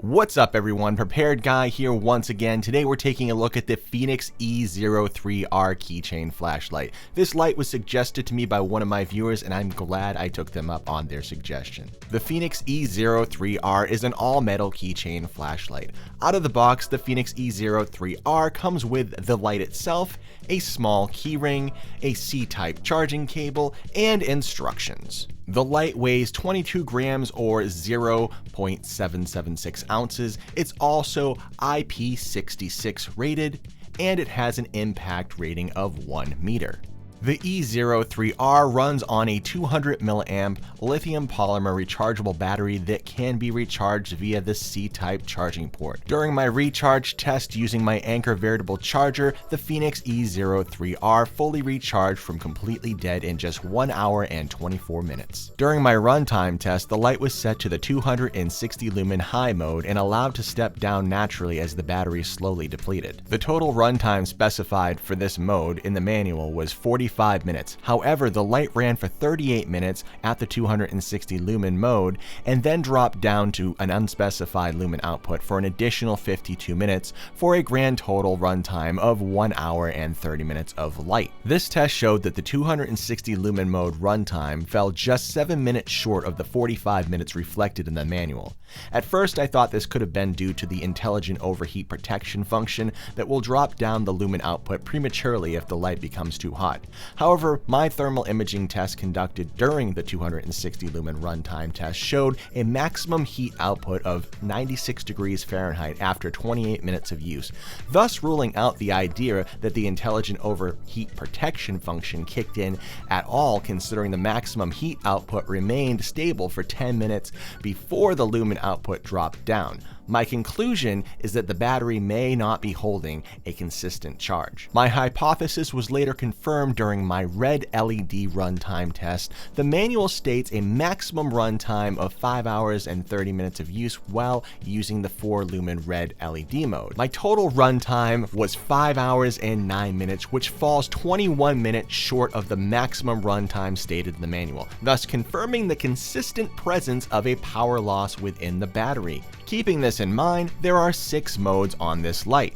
What's up everyone, Prepared Guy here once again. Today we're taking a look at the FENIX E03R Keychain flashlight. This light was suggested to me by one of my viewers and I'm glad I took them up on their suggestion. The FENIX E03R is an all-metal keychain flashlight. Out of the box, the FENIX E03R comes with the light itself, a small keyring, a C-type charging cable, and instructions. The light weighs 22 grams or 0.776 ounces. It's also IP66 rated, and it has an impact rating of 1 meter. The E03R runs on a 200 mAh lithium polymer rechargeable battery that can be recharged via the C-type charging port. During my recharge test using my Anker veritable charger, the FENIX E03R fully recharged from completely dead in just 1 hour and 24 minutes. During my runtime test, the light was set to the 260 lumen high mode and allowed to step down naturally as the battery slowly depleted. The total runtime specified for this mode in the manual was 45 minutes. However, the light ran for 38 minutes at the 260 lumen mode and then dropped down to an unspecified lumen output for an additional 52 minutes for a grand total runtime of 1 hour and 30 minutes of light. This test showed that the 260 lumen mode runtime fell just 7 minutes short of the 45 minutes reflected in the manual. At first, I thought this could have been due to the intelligent overheat protection function that will drop down the lumen output prematurely if the light becomes too hot. However, my thermal imaging test conducted during the 260 lumen runtime test showed a maximum heat output of 96 degrees Fahrenheit after 28 minutes of use, thus ruling out the idea that the intelligent overheat protection function kicked in at all, considering the maximum heat output remained stable for 10 minutes before the lumen output dropped down. My conclusion is that the battery may not be holding a consistent charge. My hypothesis was later confirmed during my red LED runtime test. The manual states a maximum runtime of 5 hours and 30 minutes of use while using the 4 lumen red LED mode. My total runtime was 5 hours and 9 minutes, which falls 21 minutes short of the maximum runtime stated in the manual, thus confirming the consistent presence of a power loss within the battery. Keeping this in mind, there are 6 modes on this light.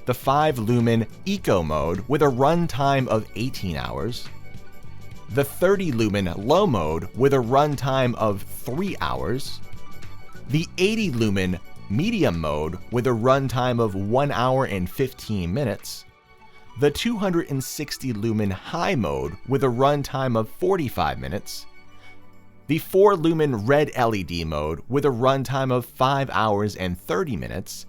The 5 lumen Eco mode with a runtime of 18 hours, the 30 lumen Low mode with a runtime of 3 hours, the 80 lumen Medium mode with a runtime of 1 hour and 15 minutes, the 260 lumen High mode with a runtime of 45 minutes, the 4 lumen red LED mode with a runtime of 5 hours and 30 minutes,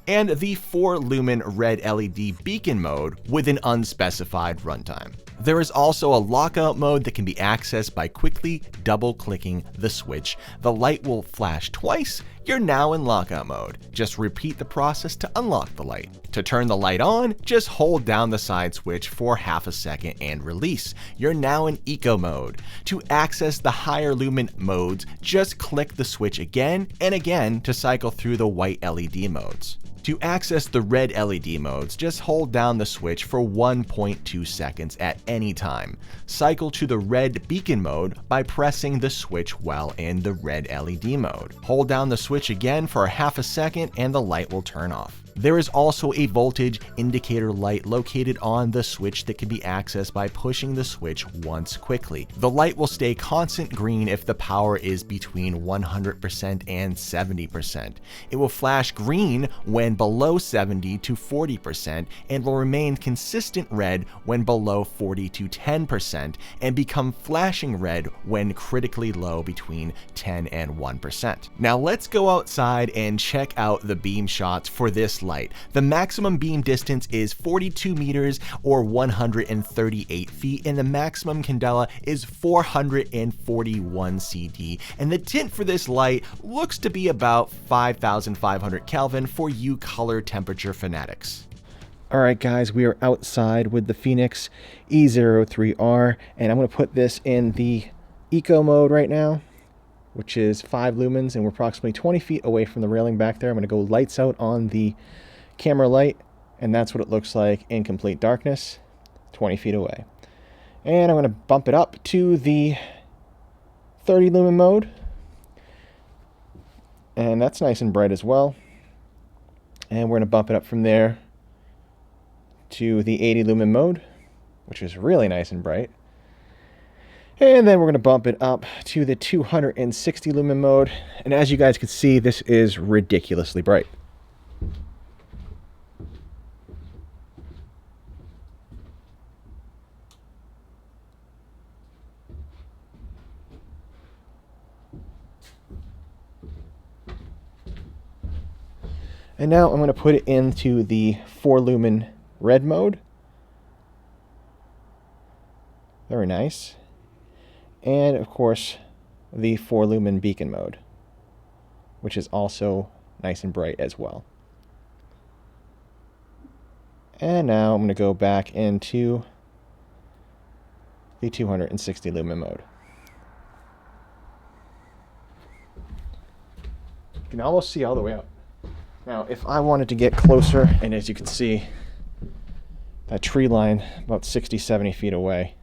and the 4 lumen red LED beacon mode with an unspecified runtime. There is also a lockout mode that can be accessed by quickly double-clicking the switch. The light will flash twice. You're now in lockout mode. Just repeat the process to unlock the light. To turn the light on, just hold down the side switch for half a second and release. You're now in Eco mode. To access the higher lumen modes, just click the switch again and again to cycle through the white LED modes. To access the red LED modes, just hold down the switch for 1.2 seconds at any time. Cycle to the red beacon mode by pressing the switch while in the red LED mode. Hold down the switch again for half a second and the light will turn off. There is also a voltage indicator light located on the switch that can be accessed by pushing the switch once quickly. The light will stay constant green if the power is between 100% and 70%. It will flash green when below 70 to 40% and will remain consistent red when below 40 to 10% and become flashing red when critically low between 10 and 1%. Now let's go outside and check out the beam shots for this light. The maximum beam distance is 42 meters or 138 feet, and the maximum candela is 441 CD, and the tint for this light looks to be about 5,500 Kelvin for you color temperature fanatics. Alright guys, we are outside with the FENIX E03R, and I'm going to put this in the Eco mode right now, which is 5 lumens, and we're approximately 20 feet away from the railing back there. I'm going to go lights out on the camera light, and that's what it looks like in complete darkness, 20 feet away. And I'm going to bump it up to the 30 lumen mode, And that's nice and bright as well. And we're going to bump it up from there to the 80 lumen mode, which is really nice and bright. And then we're going to bump it up to the 260 lumen mode. And as you guys can see, this is ridiculously bright. And now I'm going to put it into the 4 lumen red mode. Very nice. And of course, the 4 lumen beacon mode, which is also nice and bright as well. And now I'm going to go back into the 260 lumen mode. You can almost see all the way up. Now, if I wanted to get closer, and as you can see, that tree line about 60, 70 feet away.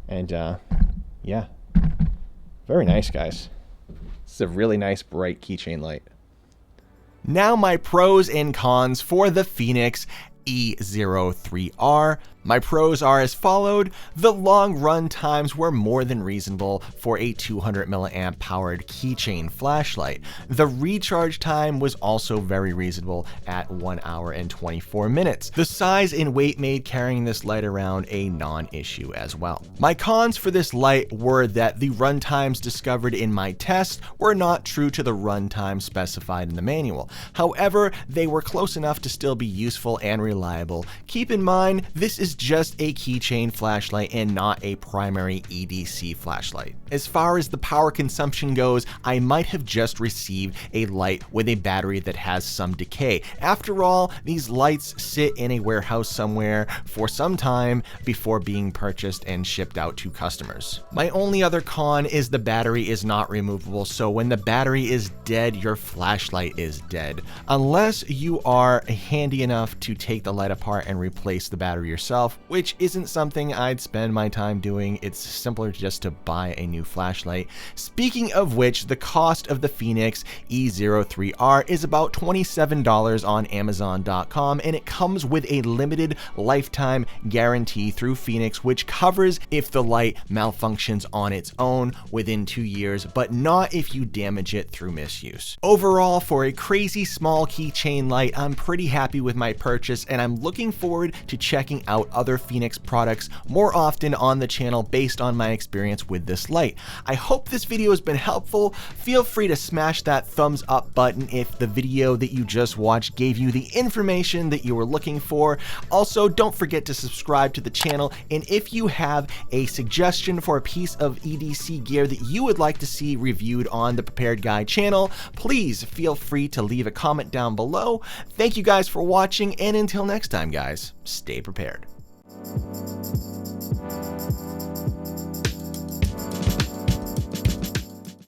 And yeah, very nice, guys. This is a really nice, bright keychain light. Now my pros and cons for the FENIX E03R. My pros are as followed. The long run times were more than reasonable for a 200 milliamp powered keychain flashlight. The recharge time was also very reasonable at 1 hour and 24 minutes. The size and weight made carrying this light around a non-issue as well. My cons for this light were that the run times discovered in my test were not true to the run time specified in the manual. However, they were close enough to still be useful and reliable. Keep in mind, this is just a keychain flashlight and not a primary EDC flashlight. As far as the power consumption goes, I might have just received a light with a battery that has some decay. After all, these lights sit in a warehouse somewhere for some time before being purchased and shipped out to customers. My only other con is the battery is not removable, so when the battery is dead, your flashlight is dead. Unless you are handy enough to take the light apart and replace the battery yourself, which isn't something I'd spend my time doing. It's simpler just to buy a new flashlight. Speaking of which, the cost of the FENIX E03R is about $27 on Amazon.com, and it comes with a limited lifetime guarantee through FENIX, which covers if the light malfunctions on its own within 2 years, but not if you damage it through misuse. Overall, for a crazy small keychain light, I'm pretty happy with my purchase, and I'm looking forward to checking out other FENIX products more often on the channel based on my experience with this light. I hope this video has been helpful. Feel free to smash that thumbs up button if the video that you just watched gave you the information that you were looking for. Also, don't forget to subscribe to the channel, and if you have a suggestion for a piece of EDC gear that you would like to see reviewed on the Prepared Guy channel, please feel free to leave a comment down below. Thank you guys for watching, and until next time, guys, stay prepared.